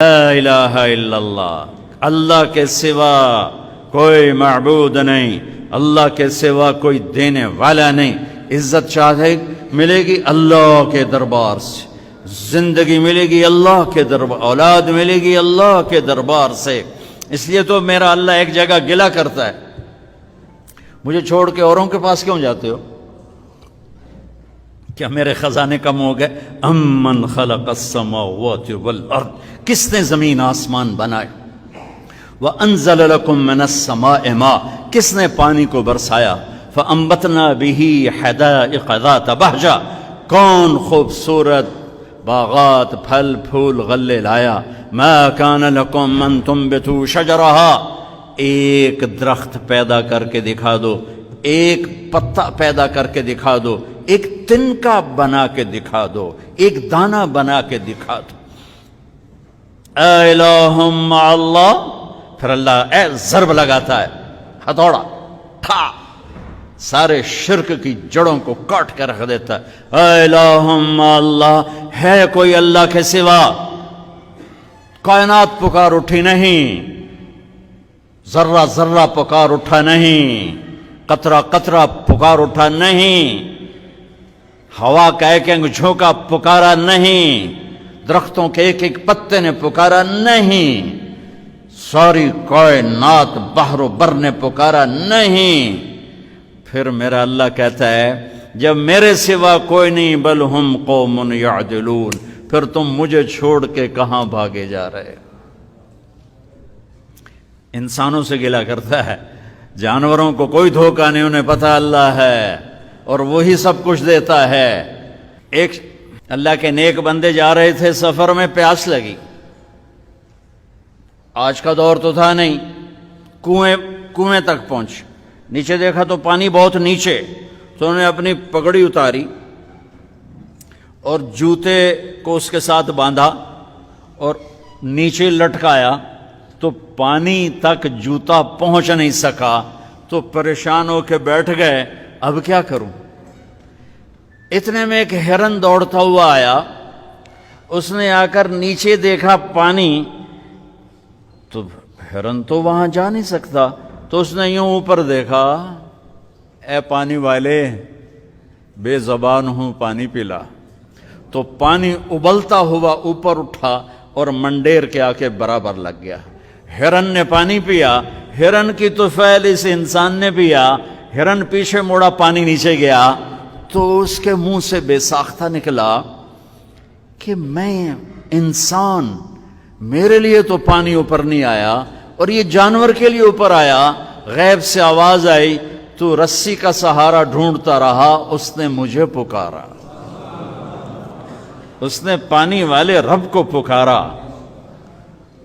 لا الہ الا اللہ، اللہ کے سوا کوئی معبود نہیں، اللہ کے سوا کوئی دینے والا نہیں۔ عزت چاہے ملے گی اللہ کے دربار سے، زندگی ملے گی اللہ کے دربار، اولاد ملے گی اللہ کے دربار سے۔ اس لیے تو میرا اللہ ایک جگہ گلہ کرتا ہے، مجھے چھوڑ کے اوروں کے پاس کیوں جاتے ہو؟ کیا میرے خزانے کم ہو گئے؟ امن خلق السماوات والارض، کس نے زمین آسمان بنائے؟ وانزل لکم من السماء ماء، کس نے پانی کو برسایا؟ فانبتنا به حدائق ذات بہجہ، کون خوبصورت باغات پھل پھول غلے لایا۔ ما کان لکم ان تنبتوا شجرها، ایک درخت پیدا کر کے دکھا دو، ایک پتا پیدا کر کے دکھا دو، ایک تنکا بنا کے دکھا دو، ایک دانہ بنا کے دکھا دو۔ اے الہ مع اللہ، پھر اللہ ضرب لگاتا ہے، ہتھوڑا ٹھا، سارے شرک کی جڑوں کو کاٹ کے رکھ دیتا ہے۔ اے الہ مع اللہ، ہے کوئی اللہ کے سوا؟ کائنات پکار اٹھی نہیں، ذرہ ذرہ پکار اٹھا نہیں، قطرہ قطرہ پکار اٹھا نہیں، ہوا کا ایک ایک جھونکا پکارا نہیں، درختوں کے ایک ایک پتے نے پکارا نہیں، ساری کائنات بحر و بر نے پکارا نہیں۔ پھر میرا اللہ کہتا ہے جب میرے سوا کوئی نہیں، بل ہم قوم یعدلون، پھر تم مجھے چھوڑ کے کہاں بھاگے جا رہے؟ انسانوں سے گلہ کرتا ہے، جانوروں کو کوئی دھوکہ نہیں، انہیں پتہ اللہ ہے اور وہی سب کچھ دیتا ہے۔ ایک اللہ کے نیک بندے جا رہے تھے سفر میں، پیاس لگی، آج کا دور تو تھا نہیں، کنویں تک پہنچ، نیچے دیکھا تو پانی بہت نیچے، تو انہوں نے اپنی پگڑی اتاری اور جوتے کو اس کے ساتھ باندھا اور نیچے لٹکایا، تو پانی تک جوتا پہنچ نہیں سکا، تو پریشان ہو کے بیٹھ گئے، اب کیا کروں؟ اتنے میں ایک ہرن دوڑتا ہوا آیا، اس نے آ کر نیچے دیکھا پانی، تو ہرن تو وہاں جا نہیں سکتا، تو اس نے یوں اوپر دیکھا، اے پانی والے بے زبان ہوں، پانی پلا۔ تو پانی ابلتا ہوا اوپر اٹھا اور منڈیر کے آ کے برابر لگ گیا۔ ہرن نے پانی پیا، ہرن کی طفیل اس انسان نے پیا، ہرن پیچھے موڑا، پانی نیچے گیا، تو اس کے منہ سے بے ساختہ نکلا کہ میں انسان، میرے لیے تو پانی اوپر نہیں آیا اور یہ جانور کے لیے اوپر آیا۔ غیب سے آواز آئی، تو رسی کا سہارا ڈھونڈتا رہا، اس نے مجھے پکارا، اس نے پانی والے رب کو پکارا۔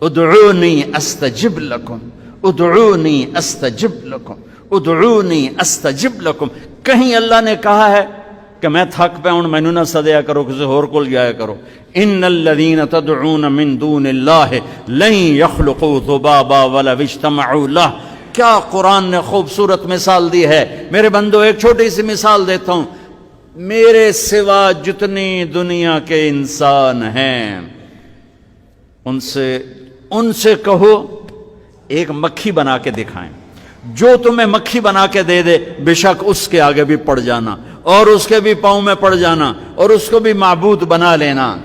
ادعونی استجب لکم، ادعونی استجب لکم، ادعونی استجب لکم۔ کہیں اللہ نے کہا ہے کہ میں تھک پہ ہوں، مینوں نہ سدیا کرو، کسی اور کول جایا کرو؟ ان الذین تدعون من دون اللہ لن یخلقوا ذبابا ولو اجتمعوا لہ۔ کیا قرآن نے خوبصورت مثال دی ہے۔ میرے بندو ایک چھوٹی سی مثال دیتا ہوں، میرے سوا جتنی دنیا کے انسان ہیں ان سے کہو ایک مکھی بنا کے دکھائیں، جو تمہیں مکھی بنا کے دے دے بے شک اس کے آگے بھی پڑ جانا اور اس کے بھی پاؤں میں پڑ جانا اور اس کو بھی معبود بنا لینا۔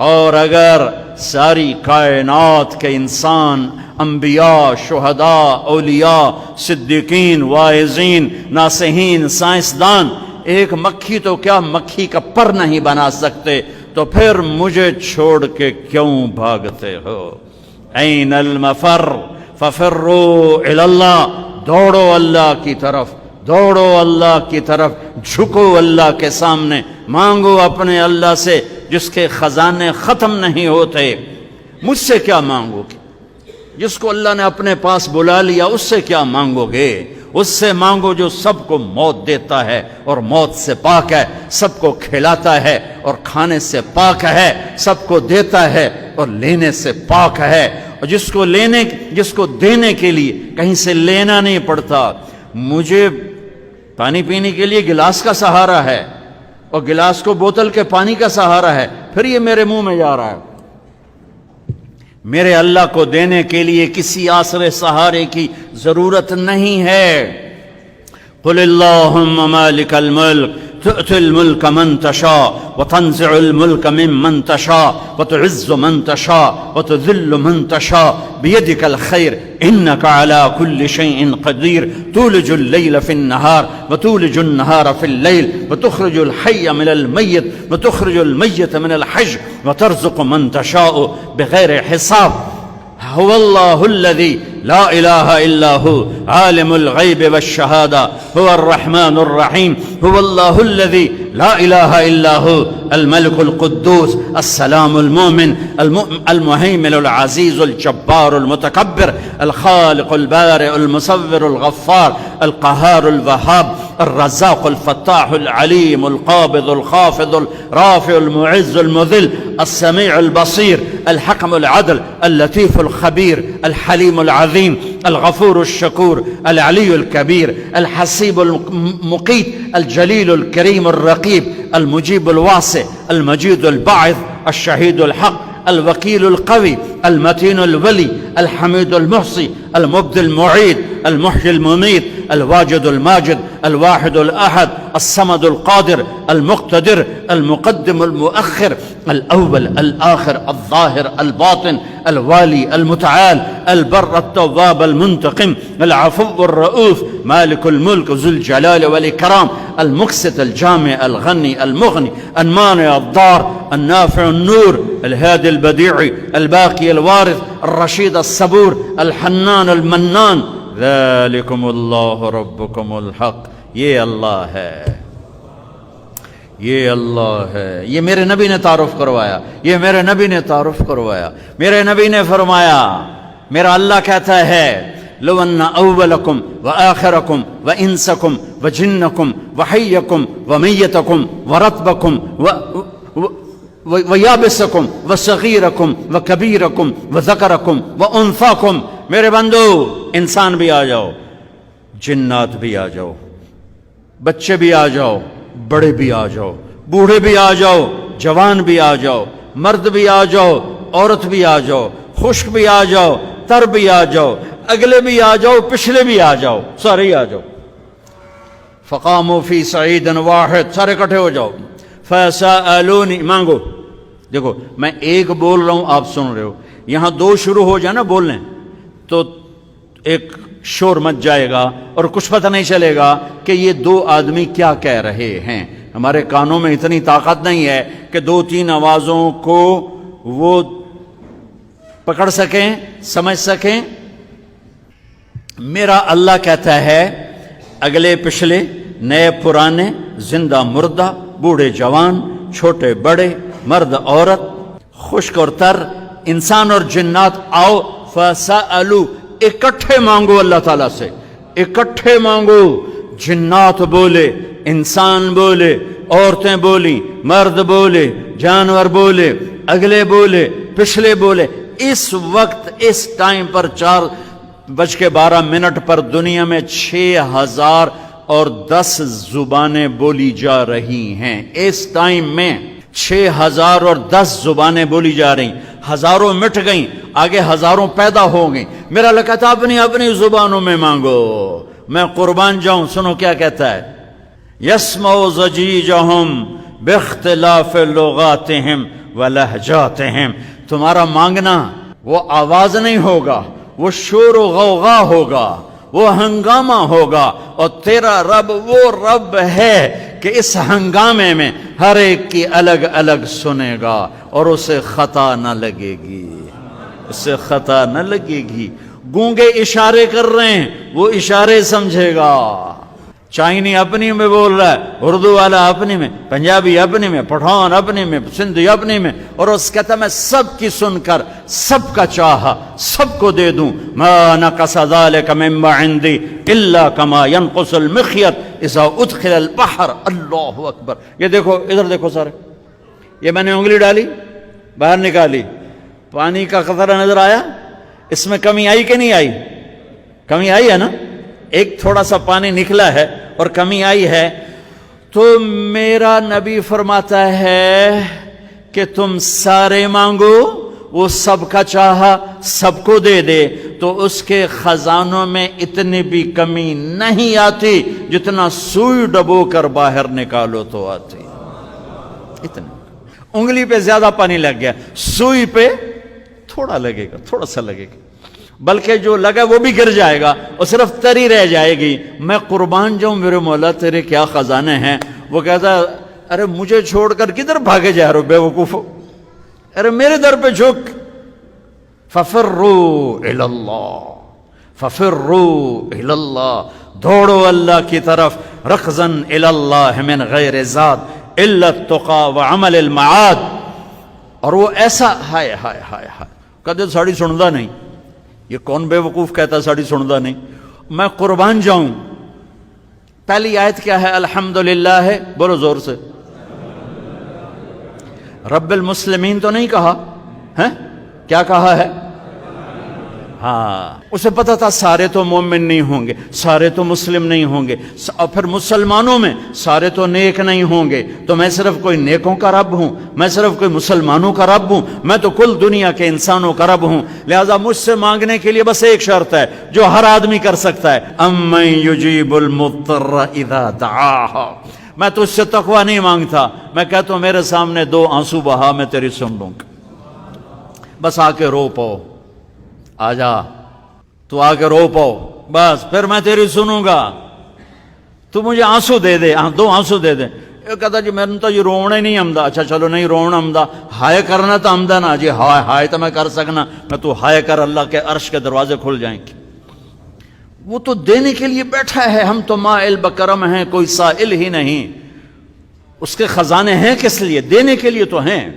اور اگر ساری کائنات کے انسان، انبیاء، شہداء، اولیاء، صدیقین، واعظین، ناصحین، سائنسدان ایک مکھی تو کیا مکھی کا پر نہیں بنا سکتے، تو پھر مجھے چھوڑ کے کیوں بھاگتے ہو؟ این المفر ففروا الی اللہ، دوڑو اللہ کی طرف، دوڑو اللہ کی طرف، جھکو اللہ کے سامنے، مانگو اپنے اللہ سے جس کے خزانے ختم نہیں ہوتے۔ مجھ سے کیا مانگو گے؟ جس کو اللہ نے اپنے پاس بلا لیا اس سے کیا مانگو گے؟ اس سے مانگو جو سب کو موت دیتا ہے اور موت سے پاک ہے، سب کو کھلاتا ہے اور کھانے سے پاک ہے، سب کو دیتا ہے اور لینے سے پاک ہے، اور جس کو دینے کے لیے کہیں سے لینا نہیں پڑتا۔ مجھے پانی پینے کے لیے گلاس کا سہارا ہے اور گلاس کو بوتل کے پانی کا سہارا ہے، پھر یہ میرے منہ میں جا رہا ہے۔ میرے اللہ کو دینے کے لیے کسی آسرے سہارے کی ضرورت نہیں ہے۔ قل اللہم مالک الملک تؤتی الملک من تشاء وتنزع الملک ممن تشاء وتعز من تشاء وتذل من تشاء بيدك الخير إنك على كل شيء قدير تولج الليل في النهار وتولج النهار في الليل وتخرج الحي من الميت وتخرج الميت من الحي وترزق من تشاء بغير حساب هو الله الذي لا إله إلا هو عالم الغيب والشهادة هو الرحمن الرحيم هو الله الذي لا إله إلا هو الملك القدوس السلام المؤمن المهيمن العزيز الجبار المتكبر الخالق البارئ المصور الغفار القهار الوهاب الرزاق الفتاح العليم القابض الخافض الرافع المعز المذل السميع البصير الحكم العدل اللطيف الخبير الحليم العظيم الغفور الشكور العلي الكبير الحسيب المقيت الجليل الكريم الرقيب المجيب الواسع المجيد الباعث الشهيد الحق الوكيل القوي المتين الولي الحميد المحصي المبدي المعيد المحيي المميت الواجد الماجد الواحد الأحد الصمد القادر المقتدر المقدم المؤخر الأول الآخر الظاهر الباطن الوالي المتعال البر التواب المنتقم العفو الرؤوف مالك الملك ذو الجلال والإكرام المقسط الجامع الغني المغني المانع الضار النافع النور الهادي البديع الباقي الوارث الرشيد الصبور الحنان المنان ذلكم اللہ ربکم الحق۔ یہ اللہ ہے، یہ اللہ ہے۔ یہ میرے نبی نے تعارف کروایا، یہ میرے نبی نے تعارف کروایا۔ میرے نبی نے فرمایا، میرا اللہ کہتا ہے لو ان اولکم وآخرکم وانسکم وجنکم وحیکم ومیتکم ورطبکم ویابسکم وصغیرکم وکبیرکم وذکرکم وانثاکم، میرے بندو انسان بھی آ جاؤ، جنات بھی آ جاؤ، بچے بھی آ جاؤ، بڑے بھی آ جاؤ، بوڑھے بھی آ جاؤ، جوان بھی آ جاؤ، مرد بھی آ جاؤ، عورت بھی آ جاؤ، خشک بھی آ جاؤ، تر بھی آ جاؤ، اگلے بھی آ جاؤ، پچھلے بھی آ جاؤ، سارے ہی آ جاؤ۔ فقاموا فی صعید واحد، سارے اکٹھے ہو جاؤ۔ فسألونی، مانگو۔ دیکھو میں ایک بول رہا ہوں، آپ سن رہے ہو، یہاں دو شروع ہو جائے نا بولنے تو ایک شور مچ جائے گا اور کچھ پتہ نہیں چلے گا کہ یہ دو آدمی کیا کہہ رہے ہیں۔ ہمارے کانوں میں اتنی طاقت نہیں ہے کہ دو تین آوازوں کو وہ پکڑ سکیں، سمجھ سکیں۔ میرا اللہ کہتا ہے اگلے پچھلے، نئے پرانے، زندہ مردہ، بوڑھے جوان، چھوٹے بڑے، مرد عورت، خشک اور تر، انسان اور جنات آؤ۔ فسألو، اکٹھے مانگو اللہ تعالیٰ سے، اکٹھے مانگو۔ جنات بولے، انسان بولے، عورتیں بولی، مرد بولے، جانور بولے، اگلے بولے، پچھلے بولے۔ اس وقت اس ٹائم پر 4:12 پر دنیا میں 6010 زبانیں بولی جا رہی ہیں۔ اس ٹائم میں 6010 زبانیں بولی جا رہی، ہزاروں مٹ گئیں، آگے ہزاروں پیدا ہو گئیں۔ میرا اللہ کہتا ہے اپنی اپنی زبانوں میں مانگو، میں قربان جاؤں۔ سنو کیا کہتا ہے، یسمعوا ضجیجہم باختلاف لغاتہم ولہجاتہم۔ تمہارا مانگنا وہ آواز نہیں ہوگا، وہ شور و غوغا ہوگا، وہ ہنگامہ ہوگا، اور تیرا رب وہ رب ہے کہ اس ہنگامے میں ہر ایک کی الگ الگ سنے گا اور اسے خطا نہ لگے گی، اسے خطا نہ لگے گی۔ گونگے اشارے کر رہے ہیں، وہ اشارے سمجھے گا۔ چائنی اپنی میں بول رہا ہے، اردو والا اپنی میں، پنجابی اپنی میں، پٹھان اپنی میں، سندھی اپنی میں، اور اس کہتا میں سب کی سن کر سب کا چاہا سب کو دے دوں۔ ما نقص ذلك مما عندي الا كما ينقص المخيط اذا ادخل البحر۔ اللہ اکبر۔ یہ دیکھو، ادھر دیکھو سارے، یہ میں نے انگلی ڈالی، باہر نکالی، پانی کا قطرہ نظر آیا؟ اس میں کمی آئی کہ نہیں آئی؟ کمی آئی ہے نا؟ ایک تھوڑا سا پانی نکلا ہے اور کمی آئی ہے۔ تو میرا نبی فرماتا ہے کہ تم سارے مانگو وہ سب کا چاہا سب کو دے دے تو اس کے خزانوں میں اتنی بھی کمی نہیں آتی جتنا سوئی ڈبو کر باہر نکالو تو آتی. اتنا انگلی پہ زیادہ پانی لگ گیا، سوئی پہ تھوڑا لگے گا، تھوڑا سا لگے گا، بلکہ جو لگا وہ بھی گر جائے گا اور صرف تری رہ جائے گی. میں قربان جاؤں میرے مولا تیرے کیا خزانے ہیں. وہ کہتا ارے مجھے چھوڑ کر کدھر بھاگے جا رہے ہو بے وقوفو، ارے میرے در پہ جھک. ففروا الی اللہ، ففروا الی اللہ، دوڑو اللہ کی طرف. رکضا الی اللہ من غیر ذات الا التقى وعمل المعاد. اور وہ ایسا ہائے ہائے ہائے ہائے کدے ساڑی سندا نہیں. یہ کون بے وقوف کہتا ساڑی سندا نہیں. میں قربان جاؤں. پہلی آیت کیا ہے؟ الحمدللہ ہے، بولو زور سے. رب المسلمین تو نہیں کہا ہے، کیا کہا ہے؟ ہاں، اسے پتا تھا سارے تو مومن نہیں ہوں گے، سارے تو مسلم نہیں ہوں گے، اور پھر مسلمانوں میں سارے تو نیک نہیں ہوں گے. تو میں صرف کوئی نیکوں کا رب ہوں، میں صرف کوئی مسلمانوں کا رب ہوں، میں تو کل دنیا کے انسانوں کا رب ہوں. لہذا مجھ سے مانگنے کے لیے بس ایک شرط ہے جو ہر آدمی کر سکتا ہے. امن یجیب المضطر اذا دعاہ. میں تجھ سے تقوی نہیں مانگتا، میں کہتا ہوں میرے سامنے 2 آنسو بہا، میں تیری سن لوں گا. بس آ کے رو پاؤ، آ جا تو آ کے رو پاؤ، بس پھر میں تیری سنوں گا. تو مجھے آنسو دے دے، 2 آنسو دے دے. یہ کہتا جی میں نے تو یہ رونا ہی نہیں آمدا. اچھا چلو نہیں رونا آمدا، ہائے کرنا تو آمدا نا جی. ہائے ہائے تو میں کر سکنا، میں تو ہائے کر اللہ کے عرش کے دروازے کھل جائیں گے. وہ تو دینے کے لیے بیٹھا ہے. ہم تو مائل بکرم ہیں، کوئی سائل ہی نہیں. اس کے خزانے ہیں کس لیے؟ دینے کے لیے تو ہیں.